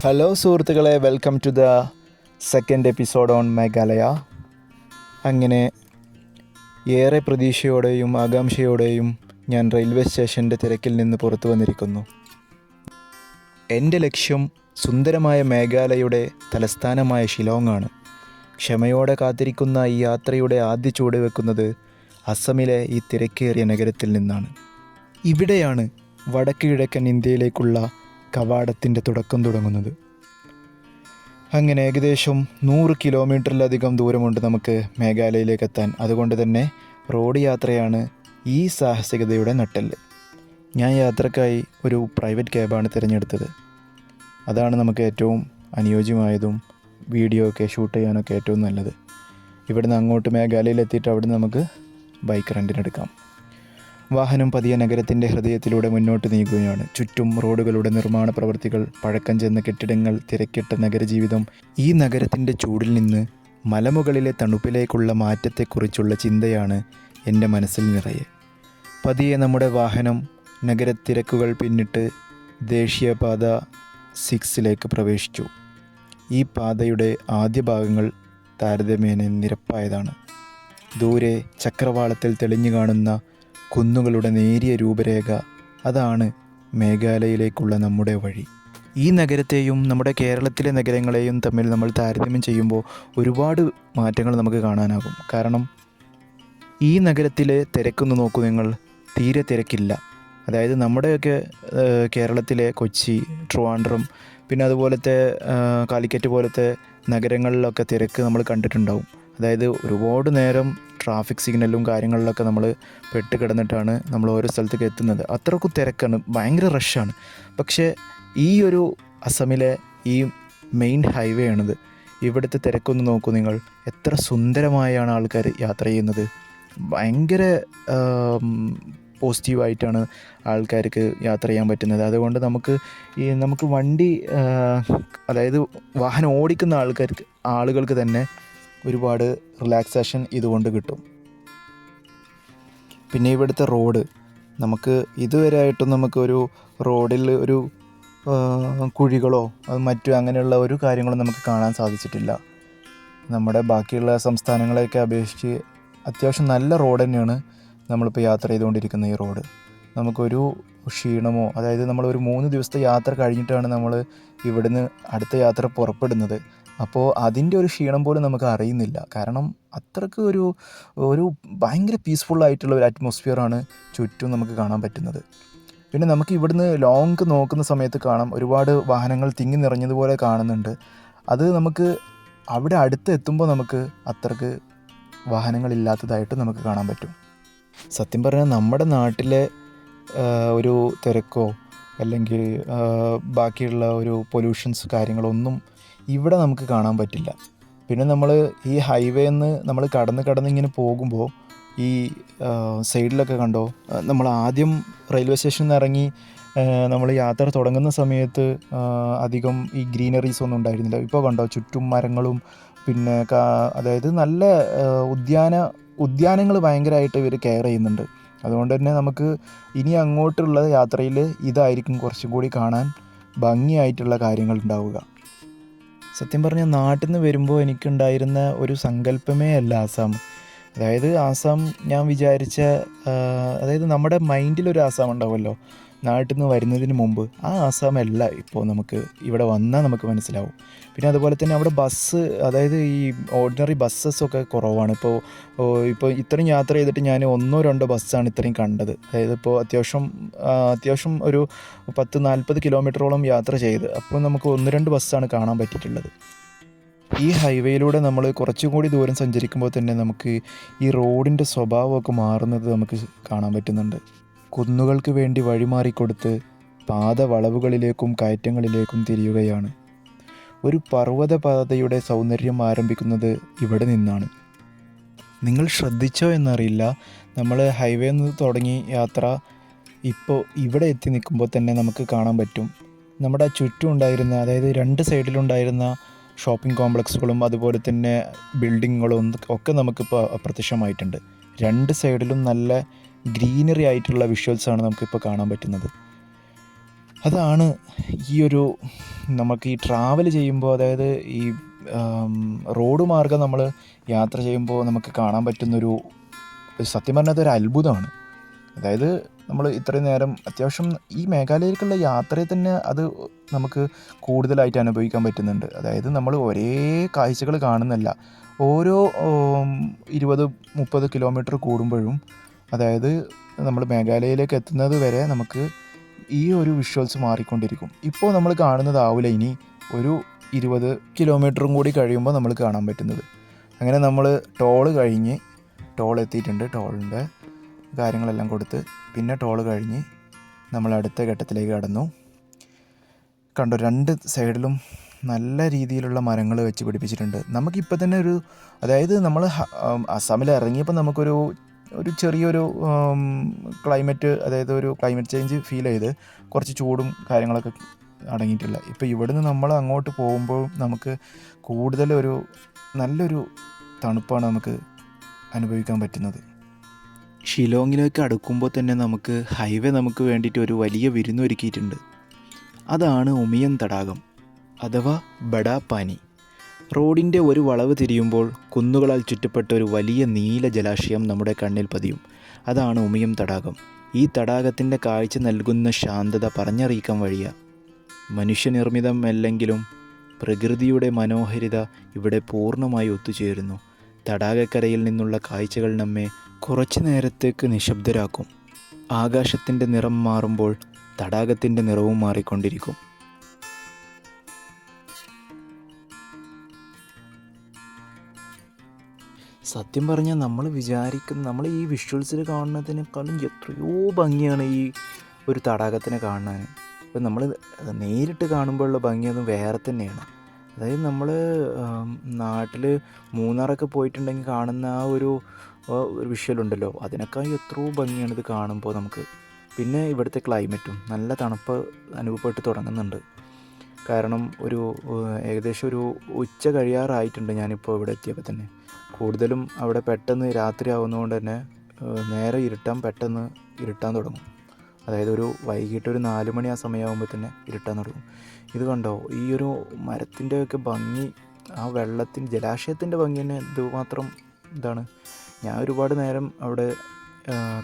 Hello സുഹൃത്തുക്കളെ, welcome to the second episode on Meghalaya. അങ്ങനെ ഏറെ പ്രതീക്ഷയോടെയും ആകാംക്ഷയോടെയും ഞാൻ റെയിൽവേ സ്റ്റേഷൻ്റെ തിരക്കിൽ നിന്ന് പുറത്തു വന്നിരിക്കുന്നു. എൻ്റെ ലക്ഷ്യം സുന്ദരമായ മേഘാലയയുടെ തലസ്ഥാനമായ ഷിലോങ്ങാണ്. ക്ഷമയോടെ കാത്തിരിക്കുന്ന ഈ യാത്രയുടെ ആദ്യ ചുവട് വെക്കുന്നത് അസമിലെ ഈ തിരക്കേറിയ നഗരത്തിൽ നിന്നാണ്. ഇവിടെയാണ് വടക്ക് കിഴക്കൻ ഇന്ത്യയിലേക്കുള്ള കവാടത്തിൻ്റെ തുടക്കം തുടങ്ങുന്നത്. അങ്ങനെ ഏകദേശം 100 കിലോമീറ്ററിലധികം ദൂരമുണ്ട് നമുക്ക് മേഘാലയയിലേക്ക് എത്താൻ. അതുകൊണ്ട് തന്നെ റോഡ് യാത്രയാണ് ഈ സാഹസികതയുടെ നട്ടെല്ല്. ഞാൻ യാത്രക്കായി ഒരു പ്രൈവറ്റ് ക്യാബാണ് തിരഞ്ഞെടുത്തത്. അതാണ് നമുക്ക് ഏറ്റവും അനുയോജ്യമായതും വീഡിയോ ഒക്കെ ഷൂട്ട് ചെയ്യാനൊക്കെ ഏറ്റവും നല്ലത്. ഇവിടുന്ന് അങ്ങോട്ട് മേഘാലയയിലെത്തിയിട്ട് അവിടുന്ന് നമുക്ക് ബൈക്ക് റെൻറ്റിനെടുക്കാം. വാഹനം പതിയെ നഗരത്തിൻ്റെ ഹൃദയത്തിലൂടെ മുന്നോട്ട് നീങ്ങുകയാണ്. ചുറ്റും റോഡുകളുടെ നിർമ്മാണ പ്രവൃത്തികൾ, പഴക്കം ചെന്ന കെട്ടിടങ്ങൾ, തിരക്കിട്ട നഗരജീവിതം. ഈ നഗരത്തിൻ്റെ ചൂടിൽ നിന്ന് മലമുകളിലെ തണുപ്പിലേക്കുള്ള മാറ്റത്തെക്കുറിച്ചുള്ള ചിന്തയാണ് എൻ്റെ മനസ്സിൽ നിറയെ. പതിയെ നമ്മുടെ വാഹനം നഗരത്തിരക്കുകൾ പിന്നിട്ട് ദേശീയപാത 6 പ്രവേശിച്ചു. ഈ പാതയുടെ ആദ്യ ഭാഗങ്ങൾ താരതമ്യേന നിരപ്പായതാണ്. ദൂരെ ചക്രവാളത്തിൽ തെളിഞ്ഞു കാണുന്ന കുന്നുകളുടെ നേരിയ രൂപരേഖ, അതാണ് മേഘാലയയിലേക്കുള്ള നമ്മുടെ വഴി. ഈ നഗരത്തെയും നമ്മുടെ കേരളത്തിലെ നഗരങ്ങളെയും തമ്മിൽ നമ്മൾ താരതമ്യം ചെയ്യുമ്പോൾ ഒരുപാട് മാറ്റങ്ങൾ നമുക്ക് കാണാനാകും. കാരണം ഈ നഗരത്തിലെ തിരക്കൊന്ന് നോക്കൂ നിങ്ങൾ, തീരെ തിരക്കില്ല. അതായത് നമ്മുടെയൊക്കെ കേരളത്തിലെ കൊച്ചി, ട്രിവാൻഡ്രം, പിന്നെ അതുപോലത്തെ കാലിക്കറ്റ് പോലത്തെ നഗരങ്ങളിലൊക്കെ തിരക്ക് നമ്മൾ കണ്ടിട്ടുണ്ടാവും. അതായത് ഒരുപാട് നേരം ട്രാഫിക് സിഗ്നലും കാര്യങ്ങളിലൊക്കെ നമ്മൾ പെട്ട് കിടന്നിട്ടാണ് നമ്മൾ ഓരോ സ്ഥലത്തേക്ക് എത്തുന്നത്. അത്രക്കും തിരക്കാണ്, ഭയങ്കര റഷാണ്. പക്ഷേ ഈ ഒരു അസമിലെ ഈ മെയിൻ ഹൈവേ ആണിത്. ഇവിടുത്തെ തിരക്കൊന്ന് നോക്കൂ നിങ്ങൾ, എത്ര സുന്ദരമായാണ് ആൾക്കാർ യാത്ര ചെയ്യുന്നത്. ഭയങ്കര പോസിറ്റീവായിട്ടാണ് ആൾക്കാർക്ക് യാത്ര ചെയ്യാൻ പറ്റുന്നത്. അതുകൊണ്ട് നമുക്ക് വണ്ടി, അതായത് വാഹനം ഓടിക്കുന്ന ആളുകൾക്ക് തന്നെ ഒരുപാട് റിലാക്സേഷൻ ഇതുകൊണ്ട് കിട്ടും. പിന്നെ ഇവിടുത്തെ റോഡ്, നമുക്ക് ഇതുവരെയായിട്ടും നമുക്കൊരു റോഡിൽ ഒരു കുഴികളോ മറ്റു അങ്ങനെയുള്ള ഒരു കാര്യങ്ങളും നമുക്ക് കാണാൻ സാധിച്ചിട്ടില്ല. നമ്മുടെ ബാക്കിയുള്ള സംസ്ഥാനങ്ങളെയൊക്കെ അപേക്ഷിച്ച് അത്യാവശ്യം നല്ല റോഡ് തന്നെയാണ് നമ്മളിപ്പോൾ യാത്ര ചെയ്തുകൊണ്ടിരിക്കുന്ന ഈ റോഡ്. നമുക്കൊരു ക്ഷീണമോ, അതായത് നമ്മളൊരു 3 ദിവസത്തെ യാത്ര കഴിഞ്ഞിട്ടാണ് നമ്മൾ ഇവിടുന്ന് അടുത്ത യാത്ര പുറപ്പെടുന്നത്. അപ്പോൾ അതിൻ്റെ ഒരു ക്ഷീണം പോലും നമുക്ക് അറിയുന്നില്ല. കാരണം അത്രയ്ക്ക് ഒരു ഭയങ്കര പീസ്ഫുള്ളായിട്ടുള്ള ഒരു അറ്റ്മോസ്ഫിയറാണ് ചുറ്റും നമുക്ക് കാണാൻ പറ്റുന്നത്. പിന്നെ നമുക്ക് ഇവിടുന്ന് ലോങ് നോക്കുന്ന സമയത്ത് കാണാം, ഒരുപാട് വാഹനങ്ങൾ തിങ്ങി നിറഞ്ഞതുപോലെ കാണുന്നുണ്ട്. അത് നമുക്ക് അവിടെ അടുത്ത് എത്തുമ്പോൾ നമുക്ക് അത്രയ്ക്ക് വാഹനങ്ങളില്ലാത്തതായിട്ട് നമുക്ക് കാണാൻ പറ്റും. സത്യം പറഞ്ഞാൽ നമ്മുടെ നാട്ടിലെ ഒരു തിരക്കോ അല്ലെങ്കിൽ ബാക്കിയുള്ള ഒരു പൊല്യൂഷൻസ് കാര്യങ്ങളൊന്നും ഇവിടെ നമുക്ക് കാണാൻ പറ്റില്ല. പിന്നെ നമ്മൾ ഈ ഹൈവേന്ന് നമ്മൾ കടന്ന് ഇങ്ങനെ പോകുമ്പോൾ ഈ സൈഡിലൊക്കെ കണ്ടോ, നമ്മൾ ആദ്യം റെയിൽവേ സ്റ്റേഷനിൽ നിന്ന് ഇറങ്ങി നമ്മൾ യാത്ര തുടങ്ങുന്ന സമയത്ത് അധികം ഈ ഗ്രീനറീസ് ഒന്നും ഉണ്ടായിരുന്നില്ല. ഇപ്പോൾ കണ്ടോ, ചുറ്റും മരങ്ങളും പിന്നെ അതായത് നല്ല ഉദ്യാനങ്ങൾ ഭയങ്കരമായിട്ട് ഇവർ കെയർ ചെയ്യുന്നുണ്ട്. അതുകൊണ്ട് തന്നെ നമുക്ക് ഇനി അങ്ങോട്ടുള്ള യാത്രയിൽ ഇതായിരിക്കും കുറച്ചും കൂടി കാണാൻ ഭംഗിയായിട്ടുള്ള കാര്യങ്ങൾ ഉണ്ടാവുക. സത്യം പറഞ്ഞാൽ നാട്ടിൽ നിന്ന് വരുമ്പോൾ എനിക്കുണ്ടായിരുന്ന ഒരു സങ്കല്പമേ അല്ല ആസാം. അതായത് ആസാം ഞാൻ വിചാരിച്ച, അതായത് നമ്മുടെ മൈൻഡിലൊരു ആസാം ഉണ്ടാവുമല്ലോ നാട്ടിൽ നിന്ന് വരുന്നതിന് മുമ്പ്, ആ ആസാമല്ല ഇപ്പോൾ നമുക്ക് ഇവിടെ വന്നാൽ നമുക്ക് മനസ്സിലാവും. പിന്നെ അതുപോലെ തന്നെ അവിടെ ബസ്, അതായത് ഈ ഓർഡിനറി ബസ്സസൊക്കെ കുറവാണ്. ഇപ്പോൾ ഇത്രയും യാത്ര ചെയ്തിട്ട് ഞാൻ 1-2 ബസ്സാണ് ഇത്രയും കണ്ടത്. അതായത് ഇപ്പോൾ അത്യാവശ്യം ഒരു 10-40 കിലോമീറ്ററോളം യാത്ര ചെയ്ത്, അപ്പോൾ നമുക്ക് 1-2 ബസ്സാണ് കാണാൻ പറ്റിയിട്ടുള്ളത്. ഈ ഹൈവേയിലൂടെ നമ്മൾ കുറച്ചും കൂടി ദൂരം സഞ്ചരിക്കുമ്പോൾ തന്നെ നമുക്ക് ഈ റോഡിൻ്റെ സ്വഭാവമൊക്കെ മാറുന്നത് നമുക്ക് കാണാൻ പറ്റുന്നുണ്ട്. കുന്നുകൾക്ക് വേണ്ടി വഴിമാറിക്കൊടുത്ത് പാത വളവുകളിലേക്കും കയറ്റങ്ങളിലേക്കും തിരിയുകയാണ്. ഒരു പർവ്വതപാതയുടെ സൗന്ദര്യം ആരംഭിക്കുന്നത് ഇവിടെ നിന്നാണ്. നിങ്ങൾ ശ്രദ്ധിച്ചോ എന്നറിയില്ല, നമ്മൾ ഹൈവേ നിന്ന് തുടങ്ങി യാത്ര ഇപ്പോൾ ഇവിടെ എത്തി നിൽക്കുമ്പോൾ തന്നെ നമുക്ക് കാണാൻ പറ്റും നമ്മുടെ ചുറ്റും ഉണ്ടായിരുന്ന, അതായത് 2 സൈഡിലുണ്ടായിരുന്ന ഷോപ്പിംഗ് കോംപ്ലക്സുകളും അതുപോലെ തന്നെ ബിൽഡിങ്ങുകളും ഒക്കെ നമുക്കിപ്പോൾ അപ്രത്യക്ഷമായിട്ടുണ്ട്. 2 സൈഡിലും നല്ല ഗ്രീനറി ആയിട്ടുള്ള വിഷ്വൽസാണ് നമുക്കിപ്പോൾ കാണാൻ പറ്റുന്നത്. അതാണ് ഈ ഒരു നമുക്ക് ഈ ട്രാവൽ ചെയ്യുമ്പോൾ, അതായത് ഈ റോഡ് മാർഗ്ഗം നമ്മൾ യാത്ര ചെയ്യുമ്പോൾ നമുക്ക് കാണാൻ പറ്റുന്നൊരു, സത്യം പറഞ്ഞാൽ അതൊരു അത്ഭുതമാണ്. അതായത് നമ്മൾ ഇത്രയും നേരം അത്യാവശ്യം ഈ മേഘാലയയിലേക്കുള്ള യാത്രയിൽ തന്നെ അത് നമുക്ക് കൂടുതലായിട്ട് അനുഭവിക്കാൻ പറ്റുന്നുണ്ട്. അതായത് നമ്മൾ ഒരേ കാഴ്ചകൾ കാണുന്നില്ല, ഓരോ 20-30 കിലോമീറ്റർ കൂടുമ്പോഴും, അതായത് നമ്മൾ മേഘാലയയിലേക്ക് എത്തുന്നത് വരെ നമുക്ക് ഈ ഒരു വിഷ്വൽസ് മാറിക്കൊണ്ടിരിക്കും. ഇപ്പോൾ നമ്മൾ കാണുന്നതാവില്ല ഇനി ഒരു 20 കിലോമീറ്ററും കൂടി കഴിയുമ്പോൾ നമ്മൾ കാണാൻ പറ്റുന്നത്. അങ്ങനെ നമ്മൾ ടോൾ എത്തിയിട്ടുണ്ട്. ടോളിൻ്റെ കാര്യങ്ങളെല്ലാം കൊടുത്ത് പിന്നെ ടോൾ കഴിഞ്ഞ് നമ്മൾ അടുത്ത ഘട്ടത്തിലേക്ക് കടന്നു. കണ്ടോ, 2 സൈഡിലും നല്ല രീതിയിലുള്ള മരങ്ങൾ വെച്ച് പിടിപ്പിച്ചിട്ടുണ്ട്. നമുക്കിപ്പോൾ തന്നെ അതായത് നമ്മൾ അസാമിൽ ഇറങ്ങിയപ്പോൾ നമുക്കൊരു ചെറിയൊരു ക്ലൈമറ്റ്, അതായത് ഒരു ക്ലൈമറ്റ് ചേഞ്ച് ഫീൽ ചെയ്ത് കുറച്ച് ചൂടും കാര്യങ്ങളൊക്കെ അടങ്ങിയിട്ടില്ല. ഇപ്പോൾ ഇവിടുന്ന് നമ്മൾ അങ്ങോട്ട് പോകുമ്പോൾ നമുക്ക് കൂടുതൽ നല്ലൊരു തണുപ്പാണ് നമുക്ക് അനുഭവിക്കാൻ പറ്റുന്നത്. ഷിലോങ്ങിലേക്ക് അടുക്കുമ്പോൾ തന്നെ നമുക്ക് ഹൈവേ നമുക്ക് വേണ്ടിയിട്ട് ഒരു വലിയ വിരുന്നൊരുക്കിയിട്ടുണ്ട്. അതാണ് ഉമിയം തടാകം അഥവാ ബഡാപാനി. റോഡിൻ്റെ ഒരു വളവ് തിരിയുമ്പോൾ കുന്നുകളാൽ ചുറ്റപ്പെട്ട ഒരു വലിയ നീല ജലാശയം നമ്മുടെ കണ്ണിൽ പതിയും. അതാണ് ഉമിയം തടാകം. ഈ തടാകത്തിൻ്റെ കാഴ്ച നൽകുന്ന ശാന്തത പറഞ്ഞറിയിക്കാൻ വഴിയ. മനുഷ്യനിർമ്മിതമല്ലെങ്കിലും പ്രകൃതിയുടെ മനോഹാരിത ഇവിടെ പൂർണ്ണമായി ഒത്തുചേരുന്നു. തടാകക്കരയിൽ നിന്നുള്ള കാഴ്ചകൾ നമ്മെ കുറച്ചു നേരത്തേക്ക് നിശബ്ദരാക്കും. ആകാശത്തിൻ്റെ നിറം മാറുമ്പോൾ തടാകത്തിൻ്റെ നിറവും മാറിക്കൊണ്ടിരിക്കും. സത്യം പറഞ്ഞാൽ നമ്മൾ ഈ വിഷ്വൽസിൽ കാണുന്നതിനേക്കാളും എത്രയോ ഭംഗിയാണ് ഈ ഒരു തടാകത്തിനെ കാണാൻ. ഇപ്പം നമ്മൾ നേരിട്ട് കാണുമ്പോഴുള്ള ഭംഗിയൊന്നും വേറെ തന്നെയാണ്. അതായത് നമ്മൾ നാട്ടിൽ മൂന്നാറൊക്കെ പോയിട്ടുണ്ടെങ്കിൽ കാണുന്ന ആ ഒരു വിഷ്വലുണ്ടല്ലോ, അതിനേക്കാൾ എത്രയോ ഭംഗിയാണ് ഇത് കാണുമ്പോൾ നമുക്ക്. പിന്നെ ഇവിടുത്തെ ക്ലൈമറ്റും നല്ല തണുപ്പ് അനുഭവപ്പെട്ട് തുടങ്ങുന്നുണ്ട്. കാരണം ഏകദേശം ഒരു ഉച്ച കഴിയാറായിട്ടുണ്ട് ഞാനിപ്പോൾ ഇവിടെ എത്തിയപ്പോൾ തന്നെ. കൂടുതലും അവിടെ പെട്ടെന്ന് രാത്രി ആവുന്നതുകൊണ്ട് തന്നെ പെട്ടെന്ന് ഇരുട്ടാൻ തുടങ്ങും. അതായത് വൈകിട്ട് 4 മണി ആ സമയമാകുമ്പോൾ തന്നെ ഇരുട്ടാൻ തുടങ്ങും. ഇത് കണ്ടോ, ഈ ഒരു മരത്തിൻ്റെയൊക്കെ ഭംഗി, ആ ജലാശയത്തിൻ്റെ ഭംഗി തന്നെ ഇതുമാത്രം ഇതാണ്. ഞാൻ ഒരുപാട് നേരം അവിടെ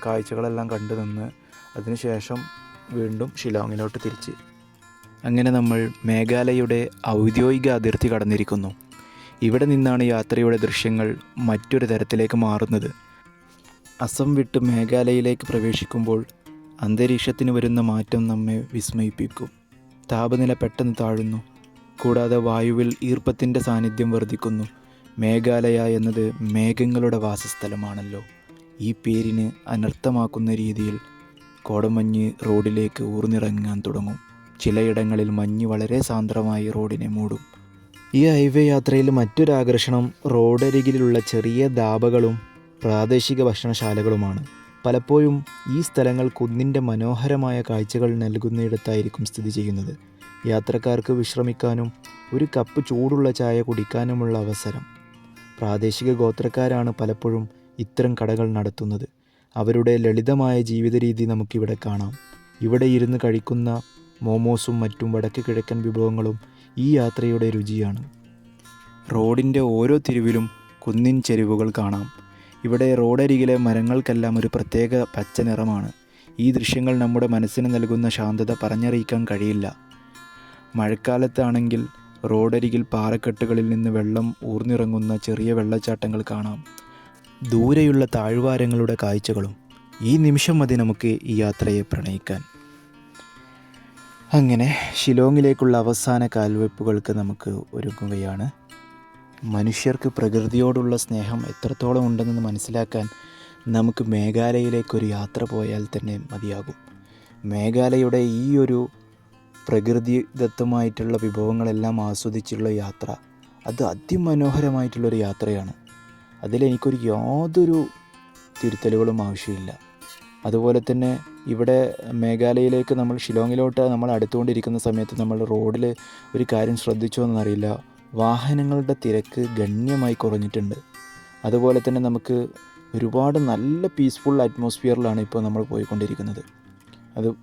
കാഴ്ചകളെല്ലാം കണ്ടു നിന്ന് അതിനുശേഷം വീണ്ടും ഷിലോങ്ങിലോട്ട് തിരിച്ച്. അങ്ങനെ നമ്മൾ മേഘാലയയുടെ ഔദ്യോഗിക അതിർത്തി കടന്നിരിക്കുന്നു. ഇവിടെ നിന്നാണ് യാത്രയുടെ ദൃശ്യങ്ങൾ മറ്റൊരു തരത്തിലേക്ക് മാറുന്നത്. അസം വിട്ട് മേഘാലയയിലേക്ക് പ്രവേശിക്കുമ്പോൾ അന്തരീക്ഷത്തിന് വരുന്ന മാറ്റം നമ്മെ വിസ്മയിപ്പിക്കും. താപനില പെട്ടെന്ന് താഴുന്നു. കൂടാതെ വായുവിൽ ഈർപ്പത്തിൻ്റെ സാന്നിധ്യം വർദ്ധിക്കുന്നു. മേഘാലയ എന്നത് മേഘങ്ങളുടെ വാസസ്ഥലമാണല്ലോ. ഈ പേരിന് അനർത്ഥമാക്കുന്ന രീതിയിൽ കോടമഞ്ഞ് റോഡിലേക്ക് ഊർന്നിറങ്ങാൻ തുടങ്ങും. ചിലയിടങ്ങളിൽ മഞ്ഞ് വളരെ സാന്ദ്രമായി റോഡിനെ മൂടും. ഈ ഹൈവേ യാത്രയിൽ മറ്റൊരാകർഷണം റോഡരികിലുള്ള ചെറിയ ധാബകളും പ്രാദേശിക ഭക്ഷണശാലകളുമാണ്. പലപ്പോഴും ഈ സ്ഥലങ്ങൾ കുന്നിൻ്റെ മനോഹരമായ കാഴ്ചകൾ നൽകുന്നിടത്തായിരിക്കും സ്ഥിതി ചെയ്യുന്നത്. യാത്രക്കാർക്ക് വിശ്രമിക്കാനും ഒരു കപ്പ് ചൂടുള്ള ചായ കുടിക്കാനുമുള്ള അവസരം. പ്രാദേശിക ഗോത്രക്കാരാണ് പലപ്പോഴും ഇത്തരം കടകൾ നടത്തുന്നത്. അവരുടെ ലളിതമായ ജീവിത രീതി നമുക്കിവിടെ കാണാം. ഇവിടെ ഇരുന്ന് കഴിക്കുന്ന മോമോസും മറ്റും വടക്ക് കിഴക്കൻ വിഭവങ്ങളും ഈ യാത്രയുടെ രുചിയാണ്. റോഡിൻ്റെ ഓരോ തിരിവിലും കുന്നിൻ ചെരിവുകൾ കാണാം. ഇവിടെ റോഡരികിലെ മരങ്ങൾക്കെല്ലാം ഒരു പ്രത്യേക പച്ച നിറമാണ്. ഈ ദൃശ്യങ്ങൾ നമ്മുടെ മനസ്സിന് നൽകുന്ന ശാന്തത പറഞ്ഞറിയിക്കാൻ കഴിയില്ല. മഴക്കാലത്താണെങ്കിൽ റോഡരികിൽ പാറക്കെട്ടുകളിൽ നിന്ന് വെള്ളം ഊർന്നിറങ്ങുന്ന ചെറിയ വെള്ളച്ചാട്ടങ്ങൾ കാണാം. ദൂരെയുള്ള താഴ്വാരങ്ങളുടെ കാഴ്ചകളും. ഈ നിമിഷം മതി നമുക്ക് ഈ യാത്രയെ പ്രണയിക്കാൻ. അങ്ങനെ ഷിലോങ്ങിലേക്കുള്ള അവസാന കാൽവെപ്പുകൾക്ക് നമുക്ക് ഒരുങ്ങുകയാണ്. മനുഷ്യർക്ക് പ്രകൃതിയോടുള്ള സ്നേഹം എത്രത്തോളം ഉണ്ടെന്ന് മനസ്സിലാക്കാൻ നമുക്ക് മേഘാലയയിലേക്കൊരു യാത്ര പോയാൽ തന്നെ മതിയാകും. മേഘാലയയുടെ ഈ ഒരു പ്രകൃതിദത്തമായിട്ടുള്ള വിഭവങ്ങളെല്ലാം ആസ്വദിച്ചുള്ള യാത്ര, അത് അതിമനോഹരമായിട്ടുള്ളൊരു യാത്രയാണ്. അതിലെനിക്കൊരു യാതൊരു തിരുത്തലുകളും ആവശ്യമില്ല. അതുപോലെ തന്നെ ഇവിടെ മേഘാലയയിലേക്ക് ഷിലോങ്ങിലോട്ട് നമ്മൾ അടുത്തുകൊണ്ടിരിക്കുന്ന സമയത്ത് നമ്മൾ റോഡിൽ ഒരു കാര്യം ശ്രദ്ധിച്ചോ എന്നറിയില്ല, വാഹനങ്ങളുടെ തിരക്ക് ഗണ്യമായി കുറഞ്ഞിട്ടുണ്ട്. അതുപോലെ തന്നെ നമുക്ക് ഒരുപാട് നല്ല പീസ്ഫുൾ അറ്റ്മോസ്ഫിയറിലാണ് ഇപ്പോൾ നമ്മൾ പോയിക്കൊണ്ടിരിക്കുന്നത്.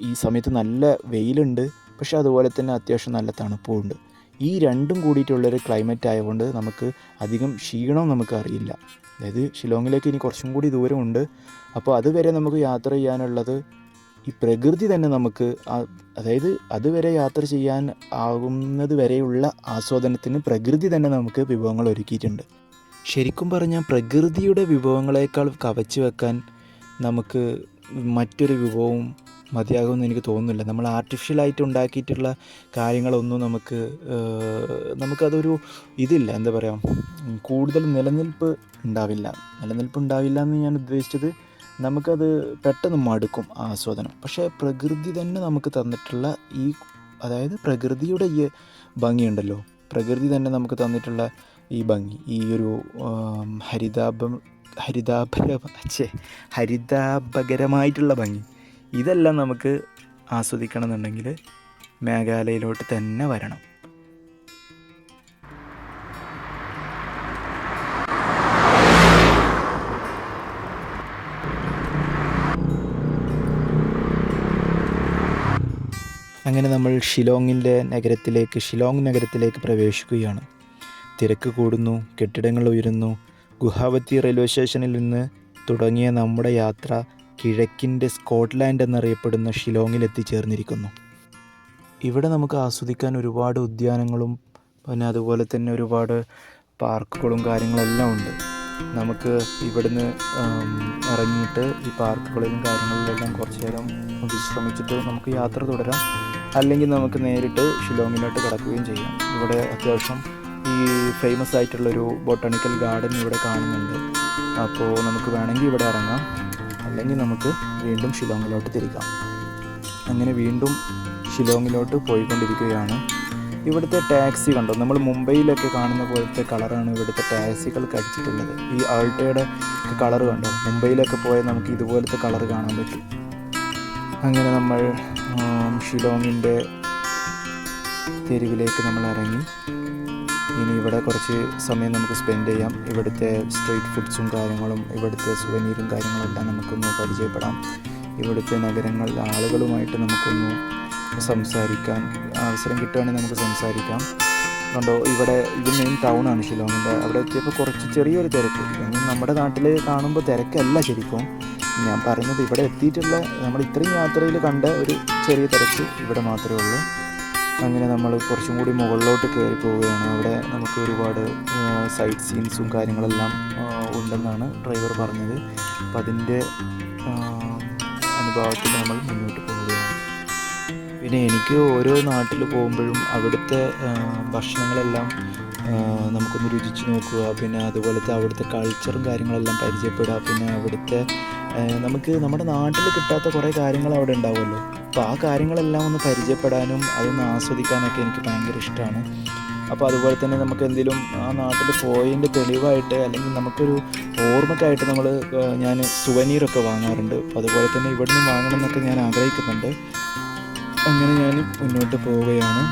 ഈ സമയത്ത് നല്ല വെയിലുണ്ട്, പക്ഷേ അതുപോലെ തന്നെ അത്യാവശ്യം നല്ല തണുപ്പും ഉണ്ട്. ഈ രണ്ടും കൂടിയിട്ടുള്ളൊരു ക്ലൈമറ്റ് ആയതുകൊണ്ട് നമുക്ക് അധികം ക്ഷീണം നമുക്ക് അറിയില്ല. അതായത് ഷിലോങ്ങിലേക്ക് ഇനി കുറച്ചും കൂടി ദൂരമുണ്ട്. അപ്പോൾ അതുവരെ നമുക്ക് യാത്ര ചെയ്യാനുള്ളത് ഈ പ്രകൃതി തന്നെ നമുക്ക് അതായത് അതുവരെ യാത്ര ചെയ്യാൻ ആകുന്നത് വരെയുള്ള ആസ്വാദനത്തിന് പ്രകൃതി തന്നെ നമുക്ക് വിഭവങ്ങൾ ഒരുക്കിയിട്ടുണ്ട്. ശരിക്കും പറഞ്ഞാൽ പ്രകൃതിയുടെ വിഭവങ്ങളേക്കാൾ കവച്ച് വെക്കാൻ നമുക്ക് മറ്റൊരു വിഭവവും മതിയാകുമെന്ന് എനിക്ക് തോന്നുന്നില്ല. നമ്മൾ ആർട്ടിഫിഷ്യലായിട്ട് ഉണ്ടാക്കിയിട്ടുള്ള കാര്യങ്ങളൊന്നും നമുക്കതൊരു ഇതില്ല, എന്താ പറയുക, കൂടുതൽ നിലനിൽപ്പ് ഉണ്ടാവില്ല എന്ന് ഞാൻ ഉദ്ദേശിച്ചത് നമുക്കത് പെട്ടെന്ന് മടുക്കും ആസ്വാദനം. പക്ഷേ പ്രകൃതി തന്നെ നമുക്ക് തന്നിട്ടുള്ള അതായത് പ്രകൃതിയുടെ ഈ ഭംഗിയുണ്ടല്ലോ, പ്രകൃതി തന്നെ നമുക്ക് തന്നിട്ടുള്ള ഈ ഭംഗി, ഈ ഒരു ഹരിതാഭകരമായിട്ടുള്ള ഭംഗി, ഇതെല്ലാം നമുക്ക് ആസ്വദിക്കണം എന്നുണ്ടെങ്കിൽ മേഘാലയയിലോട്ട് തന്നെ വരണം. അങ്ങനെ നമ്മൾ ഷിലോങ് നഗരത്തിലേക്ക് പ്രവേശിക്കുകയാണ്. തിരക്ക് കൂടുന്നു, കെട്ടിടങ്ങൾ ഉയരുന്നു. ഗുവാഹത്തി റെയിൽവേ സ്റ്റേഷനിൽ നിന്ന് തുടങ്ങിയ നമ്മുടെ യാത്ര കിഴക്കിൻ്റെ സ്കോട്ട്ലാൻഡ് എന്നറിയപ്പെടുന്ന ഷിലോങ്ങിൽ എത്തിച്ചേർന്നിരിക്കുന്നു. ഇവിടെ നമുക്ക് ആസ്വദിക്കാൻ ഒരുപാട് ഉദ്യാനങ്ങളും പിന്നെ അതുപോലെ തന്നെ ഒരുപാട് പാർക്കുകളും കാര്യങ്ങളെല്ലാം ഉണ്ട്. നമുക്ക് ഇവിടുന്ന് ഇറങ്ങിയിട്ട് ഈ പാർക്കുകളിലും കാര്യങ്ങളിലെല്ലാം കുറച്ച് നേരം വിശ്രമിച്ചിട്ട് നമുക്ക് യാത്ര തുടരാം. അല്ലെങ്കിൽ നമുക്ക് നേരിട്ട് ഷിലോങ്ങിലോട്ട് കടക്കുകയും ചെയ്യാം. ഇവിടെ അത്യാവശ്യം ഈ ഫേമസ് ആയിട്ടുള്ളൊരു ബൊട്ടാണിക്കൽ ഗാർഡൻ ഇവിടെ കാണുന്നുണ്ട്. അപ്പോൾ നമുക്ക് വേണമെങ്കിൽ ഇവിടെ ഇറങ്ങാം, അല്ലെങ്കിൽ നമുക്ക് വീണ്ടും ഷിലോങ്ങിലോട്ട് തിരിക്കാം. അങ്ങനെ വീണ്ടും ഷിലോങ്ങിലോട്ട് പോയിക്കൊണ്ടിരിക്കുകയാണ്. ഇവിടുത്തെ ടാക്സി കണ്ടോ, നമ്മൾ മുംബൈയിലൊക്കെ കാണുന്ന പോലത്തെ കളറാണ് ഇവിടുത്തെ ടാക്സികൾക്ക് അടിച്ചിട്ടുള്ളത്. ഈ ആൾട്ടോയുടെ കളർ കണ്ടോ, മുംബൈയിലൊക്കെ പോയാൽ നമുക്ക് ഇതുപോലത്തെ കളർ കാണാൻ പറ്റും. അങ്ങനെ നമ്മൾ ഷിലോങ്ങിൻ്റെ തെരുവിലേക്ക് നമ്മൾ ഇറങ്ങി. ഇനി ഇവിടെ കുറച്ച് സമയം നമുക്ക് സ്പെൻഡ് ചെയ്യാം. ഇവിടുത്തെ സ്ട്രീറ്റ് ഫുഡ്സും കാര്യങ്ങളും ഇവിടുത്തെ സുവനീറും കാര്യങ്ങളെല്ലാം നമുക്കൊന്ന് പരിചയപ്പെടാം. ഇവിടുത്തെ നഗരങ്ങളിലെ ആളുകളുമായിട്ട് നമുക്കൊന്ന് സംസാരിക്കാൻ അവസരം കിട്ടുകയാണെങ്കിൽ നമുക്ക് സംസാരിക്കാം. കണ്ടോ, ഇത് മെയിൻ ടൗണാണ് ഷിലോങ്ങിൻ്റെ. അവിടെ എത്തിയപ്പോൾ കുറച്ച് ചെറിയൊരു തിരക്ക്. നമ്മുടെ നാട്ടിൽ കാണുമ്പോൾ തിരക്കല്ല ശരിക്കും ഞാൻ പറയുന്നത്. ഇവിടെ എത്തിയിട്ടുള്ള നമ്മൾ ഇത്രയും യാത്രയിൽ കണ്ട ഒരു ചെറിയ തിരക്ക് ഇവിടെ മാത്രമേ ഉള്ളൂ. അങ്ങനെ നമ്മൾ കുറച്ചും കൂടി മുകളിലോട്ട് കയറി പോവുകയാണ്. അവിടെ നമുക്ക് ഒരുപാട് സൈറ്റ് സീൻസും കാര്യങ്ങളെല്ലാം ഉണ്ടെന്നാണ് ഡ്രൈവർ പറഞ്ഞത്. അപ്പം അതിൻ്റെ അനുഭവത്തിൽ നമ്മൾ മുന്നോട്ട് പോവുകയാണ്. പിന്നെ എനിക്ക് ഓരോ നാട്ടിൽ പോകുമ്പോഴും അവിടുത്തെ ഭക്ഷണങ്ങളെല്ലാം നമുക്കൊന്ന് രുചിച്ച് നോക്കുക. പിന്നെ അതുപോലത്തെ അവിടുത്തെ കൾച്ചറും കാര്യങ്ങളെല്ലാം പരിചയപ്പെടുക. പിന്നെ അവിടുത്തെ നമുക്ക് നമ്മുടെ നാട്ടിൽ കിട്ടാത്ത കുറേ കാര്യങ്ങൾ അവിടെ ഉണ്ടാവുമല്ലോ. അപ്പോൾ ആ കാര്യങ്ങളെല്ലാം ഒന്ന് പരിചയപ്പെടാനും അതൊന്ന് ആസ്വദിക്കാനൊക്കെ എനിക്ക് ഭയങ്കര ഇഷ്ടമാണ്. അപ്പോൾ അതുപോലെ തന്നെ നമുക്ക് എന്തെങ്കിലും ആ നാട്ടിൽ പോയതിൻ്റെ തെളിവായിട്ട് അല്ലെങ്കിൽ നമുക്കൊരു ഓർമ്മക്കായിട്ട് ഞാൻ സുവനീറൊക്കെ വാങ്ങാറുണ്ട്. അപ്പോൾ അതുപോലെ തന്നെ ഇവിടെ നിന്ന് വാങ്ങണം എന്നൊക്കെ ഞാൻ ആഗ്രഹിക്കുന്നുണ്ട്. അങ്ങനെ ഞാൻ മുന്നോട്ട് പോവുകയാണ്.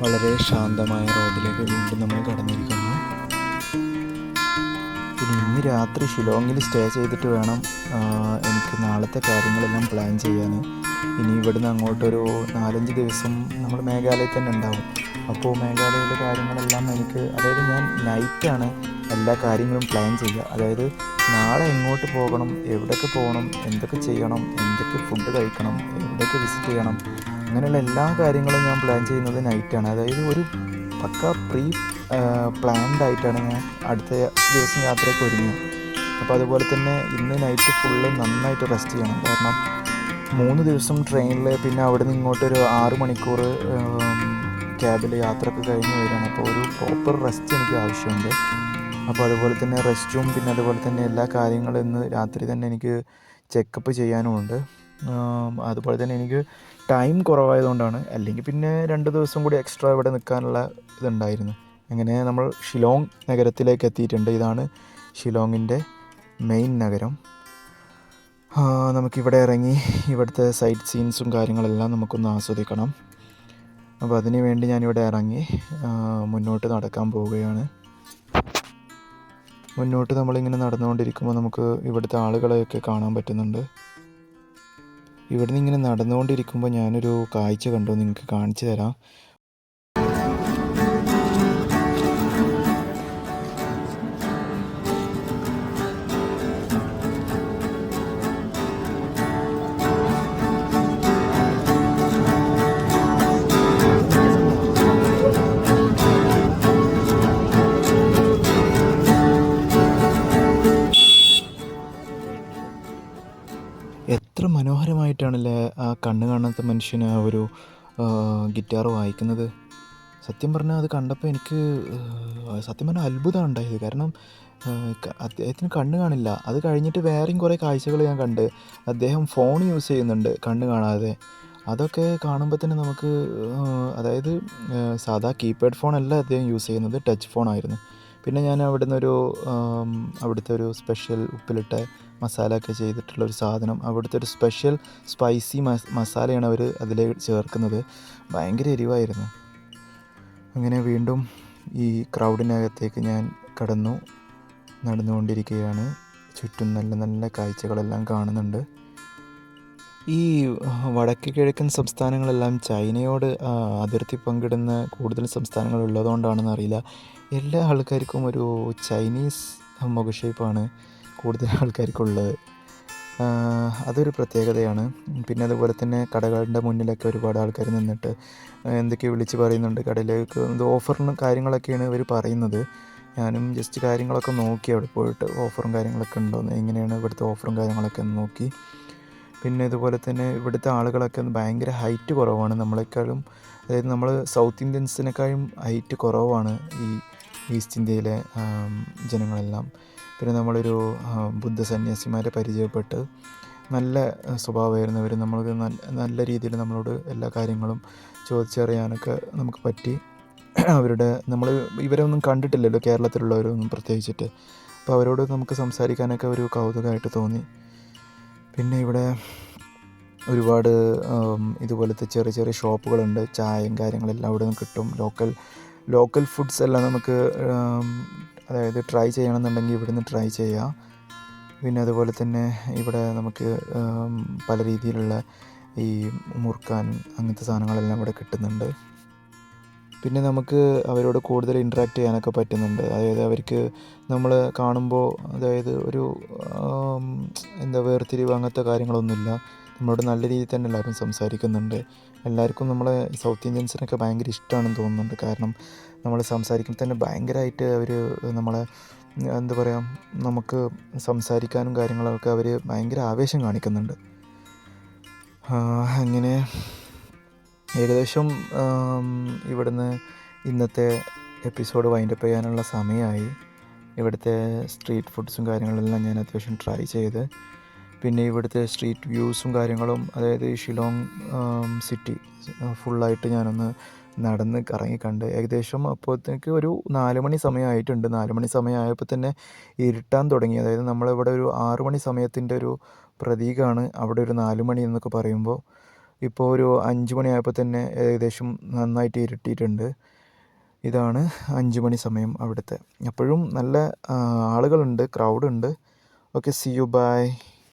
വളരെ ശാന്തമായ റോഡിലേക്ക് വീണ്ടും നമ്മൾ കടന്നിരിക്കുന്നു. പിന്നെ ഇന്ന് രാത്രി ഷിലോങ്ങിൽ സ്റ്റേ ചെയ്തിട്ട് വേണം എനിക്ക് നാളത്തെ കാര്യങ്ങളെല്ലാം പ്ലാൻ ചെയ്യാൻ. ഇനി ഇവിടുന്ന് അങ്ങോട്ടൊരു 4-5 ദിവസം നമ്മൾ മേഘാലയത്തിൽ തന്നെ ഉണ്ടാവും. അപ്പോൾ മേഘാലയയിലെ കാര്യങ്ങളെല്ലാം അതായത് ഞാൻ നൈറ്റാണ് എല്ലാ കാര്യങ്ങളും പ്ലാൻ ചെയ്യുക. അതായത് നാളെ എങ്ങോട്ട് പോകണം, എവിടെയൊക്കെ പോകണം, എന്തൊക്കെ ചെയ്യണം, എന്തൊക്കെ ഫുഡ് കഴിക്കണം, എവിടെയൊക്കെ വിസിറ്റ് ചെയ്യണം, അങ്ങനെയുള്ള എല്ലാ കാര്യങ്ങളും ഞാൻ പ്ലാൻ ചെയ്യുന്നത് നൈറ്റാണ്. അതായത് ഒരു പക്ക പ്ലാൻഡ് ആയിട്ടാണ് ഞാൻ അടുത്ത ദിവസം യാത്രയ്ക്ക് ഒരുങ്ങുക. അപ്പോൾ അതുപോലെ തന്നെ ഇന്ന് നൈറ്റ് ഫുള്ള് നന്നായിട്ട് റെസ്റ്റ് ചെയ്യണം. കാരണം 3 ദിവസം ട്രെയിനിൽ, പിന്നെ അവിടെ നിന്ന് ഇങ്ങോട്ടൊരു 6 മണിക്കൂർ ക്യാബിൽ യാത്രയൊക്കെ കഴിഞ്ഞ് വരികയാണ്. അപ്പോൾ ഒരു പ്രോപ്പർ റെസ്റ്റ് എനിക്ക് ആവശ്യമുണ്ട്. അപ്പോൾ അതുപോലെ തന്നെ റെസ്റ്റും പിന്നെ അതുപോലെ തന്നെ എല്ലാ കാര്യങ്ങളും ഇന്ന് രാത്രി തന്നെ എനിക്ക് ചെക്കപ്പ് ചെയ്യാനുമുണ്ട്. അതുപോലെ തന്നെ എനിക്ക് ടൈം കുറവായതുകൊണ്ടാണ്, അല്ലെങ്കിൽ പിന്നെ 2 ദിവസം കൂടി എക്സ്ട്രാ ഇവിടെ നിൽക്കാനുള്ള ഇതുണ്ടായിരുന്നു. അങ്ങനെ നമ്മൾ ഷിലോങ് നഗരത്തിലേക്ക് എത്തിയിട്ടുണ്ട്. ഇതാണ് ഷിലോങ്ങിൻ്റെ മെയിൻ നഗരം. നമുക്കിവിടെ ഇറങ്ങി ഇവിടുത്തെ സൈറ്റ് സീൻസും കാര്യങ്ങളെല്ലാം നമുക്കൊന്ന് ആസ്വദിക്കണം. അപ്പോൾ അതിനു വേണ്ടി ഞാനിവിടെ ഇറങ്ങി മുന്നോട്ട് നടക്കാൻ പോവുകയാണ്. മുന്നോട്ട് നമ്മളിങ്ങനെ നടന്നുകൊണ്ടിരിക്കുമ്പോൾ നമുക്ക് ഇവിടുത്തെ ആളുകളെയൊക്കെ കാണാൻ പറ്റുന്നുണ്ട്. ഇവിടുന്ന് ഇങ്ങനെ നടന്നുകൊണ്ടിരിക്കുമ്പോൾ ഞാനൊരു കാഴ്ച കണ്ടു, നിങ്ങൾക്ക് കാണിച്ചു തരാം. എത്ര മനോഹരമായിട്ടാണല്ലേ ആ കണ്ണ് കാണാത്ത മനുഷ്യന് ആ ഒരു ഗിറ്റാർ വായിക്കുന്നത്. സത്യം പറഞ്ഞാൽ അത് കണ്ടപ്പോൾ എനിക്ക് സത്യം പറഞ്ഞാൽ അത്ഭുതമാണ് ഉണ്ടായത്. കാരണം അദ്ദേഹത്തിന് കണ്ണ് കാണില്ല. അത് കഴിഞ്ഞിട്ട് വേറെയും കുറേ കാഴ്ചകൾ ഞാൻ കണ്ട്. അദ്ദേഹം ഫോൺ യൂസ് ചെയ്യുന്നുണ്ട് കണ്ണ് കാണാതെ. അതൊക്കെ കാണുമ്പോൾ തന്നെ നമുക്ക് അതായത് സാധാ കീപാഡ് ഫോണല്ല അദ്ദേഹം യൂസ് ചെയ്യുന്നത്, ടച്ച് ഫോണായിരുന്നു. പിന്നെ ഞാൻ അവിടുത്തെ ഒരു സ്പെഷ്യൽ ഉപ്പിലിട്ട മസാല ഒക്കെ ചെയ്തിട്ടുള്ളൊരു സാധനം, അവിടുത്തെ ഒരു സ്പെഷ്യൽ സ്പൈസി മസാലയാണ് അവർ അതിൽ ചേർക്കുന്നത്. ഭയങ്കര എരിവായിരുന്നു. അങ്ങനെ വീണ്ടും ഈ ക്രൗഡിനകത്തേക്ക് ഞാൻ കടന്നു നടന്നുകൊണ്ടിരിക്കുകയാണ്. ചുറ്റും നല്ല നല്ല കാഴ്ചകളെല്ലാം കാണുന്നുണ്ട്. ഈ വടക്ക് കിഴക്കൻ സംസ്ഥാനങ്ങളെല്ലാം ചൈനയോട് അതിർത്തി പങ്കിടുന്ന കൂടുതൽ സംസ്ഥാനങ്ങൾ ഉള്ളതുകൊണ്ടാണെന്ന് അറിയില്ല, എല്ലാ ആൾക്കാർക്കും ഒരു ചൈനീസ് മുഖഷേപ്പാണ് കൂടുതൽ ആൾക്കാർക്കുള്ളത്. അതൊരു പ്രത്യേകതയാണ്. പിന്നെ അതുപോലെ തന്നെ കടകളുടെ മുന്നിലൊക്കെ ഒരുപാട് ആൾക്കാർ നിന്നിട്ട് എന്തൊക്കെയോ വിളിച്ച് പറയുന്നുണ്ട്. കടയിലേക്ക് എന്തോ ഓഫറിനും കാര്യങ്ങളൊക്കെയാണ് ഇവർ പറയുന്നത്. ഞാനും ജസ്റ്റ് കാര്യങ്ങളൊക്കെ നോക്കി അവിടെ പോയിട്ട്, ഓഫറും കാര്യങ്ങളൊക്കെ ഉണ്ടോയെന്ന്, എങ്ങനെയാണ് ഇവിടുത്തെ ഓഫറും കാര്യങ്ങളൊക്കെ ഒന്ന് നോക്കി. പിന്നെ ഇതുപോലെ തന്നെ ഇവിടുത്തെ ആളുകളൊക്കെ ഭയങ്കര ഹൈറ്റ് കുറവാണ് നമ്മളെക്കാളും. അതായത് നമ്മൾ സൗത്ത് ഇന്ത്യൻസിനേക്കാളും ഹൈറ്റ് കുറവാണ് ഈ ഈസ്റ്റ് ഇന്ത്യയിലെ ജനങ്ങളെല്ലാം. പിന്നെ നമ്മളൊരു ബുദ്ധ സന്യാസിമാരെ പരിചയപ്പെട്ട് നല്ല സ്വഭാവമായിരുന്നവർ. നമ്മൾക്ക് നല്ല രീതിയിൽ നമ്മളോട് എല്ലാ കാര്യങ്ങളും ചോദിച്ചറിയാനൊക്കെ നമുക്ക് പറ്റി. ഇവരെ ഒന്നും കണ്ടിട്ടില്ലല്ലോ കേരളത്തിലുള്ളവരൊന്നും പ്രത്യേകിച്ചിട്ട്. അപ്പോൾ അവരോട് നമുക്ക് സംസാരിക്കാനൊക്കെ ഒരു കൗതുകമായിട്ട് തോന്നി. പിന്നെ ഇവിടെ ഒരുപാട് ഇതുപോലത്തെ ചെറിയ ചെറിയ ഷോപ്പുകളുണ്ട്. ചായയും കാര്യങ്ങളെല്ലാം അവിടെ നിന്ന് കിട്ടും. ലോക്കൽ ഫുഡ്സ് എല്ലാം നമുക്ക് അതായത് ട്രൈ ചെയ്യണമെന്നുണ്ടെങ്കിൽ ഇവിടുന്ന് ട്രൈ ചെയ്യാം. പിന്നെ അതുപോലെ തന്നെ ഇവിടെ നമുക്ക് പല രീതിയിലുള്ള ഈ മുറുക്കാൻ അങ്ങനത്തെ സാധനങ്ങളെല്ലാം ഇവിടെ കിട്ടുന്നുണ്ട്. പിന്നെ നമുക്ക് അവരോട് കൂടുതൽ ഇൻട്രാക്ട് ചെയ്യാനൊക്കെ പറ്റുന്നുണ്ട്. അതായത് അവർക്ക് നമ്മൾ കാണുമ്പോൾ അതായത് ഒരു വേർതിരിവ് അങ്ങനത്തെ കാര്യങ്ങളൊന്നുമില്ല. നമ്മളോട് നല്ല രീതിയിൽ തന്നെ എല്ലാവരും സംസാരിക്കുന്നുണ്ട്. എല്ലാവർക്കും നമ്മളെ സൗത്ത് ഇന്ത്യൻസിനൊക്കെ ഭയങ്കര ഇഷ്ടമാണെന്ന് തോന്നുന്നുണ്ട്. കാരണം നമ്മൾ സംസാരിക്കുമ്പോൾ തന്നെ ഭയങ്കരമായിട്ട് അവർ നമ്മളെ നമുക്ക് സംസാരിക്കാനും കാര്യങ്ങളൊക്കെ അവർ ഭയങ്കര ആവേശം കാണിക്കുന്നുണ്ട്. അങ്ങനെ ഏകദേശം ഇവിടുന്ന് ഇന്നത്തെ എപ്പിസോഡ് വൈൻഡപ്പ് ചെയ്യാനുള്ള സമയമായി. ഇവിടുത്തെ സ്ട്രീറ്റ് ഫുഡ്സും കാര്യങ്ങളെല്ലാം ഞാൻ അത്യാവശ്യം ട്രൈ ചെയ്ത്, പിന്നെ ഇവിടുത്തെ സ്ട്രീറ്റ് വ്യൂസും കാര്യങ്ങളും, അതായത് ഷിലോങ് സിറ്റി ഫുള്ളായിട്ട് ഞാനൊന്ന് നടന്ന് കറങ്ങി കണ്ട്. ഏകദേശം അപ്പോഴത്തേക്ക് ഒരു 4 മണി സമയമായിട്ടുണ്ട്. 4 മണി സമയമായപ്പോൾ തന്നെ ഇരുട്ടാൻ തുടങ്ങി. അതായത് നമ്മളിവിടെ ഒരു 6 മണി സമയത്തിൻ്റെ ഒരു പ്രതീകമാണ് അവിടെ ഒരു 4 മണി എന്നൊക്കെ പറയുമ്പോൾ. ഇപ്പോൾ ഒരു 5 മണിയായപ്പോൾ തന്നെ ഏകദേശം നന്നായിട്ട് ഇരുട്ടിയിട്ടുണ്ട്. ഇതാണ് 5 മണി സമയം അവിടുത്തെ. അപ്പോഴും നല്ല ആളുകളുണ്ട്, ക്രൗഡുണ്ട്. Okay, see you, by.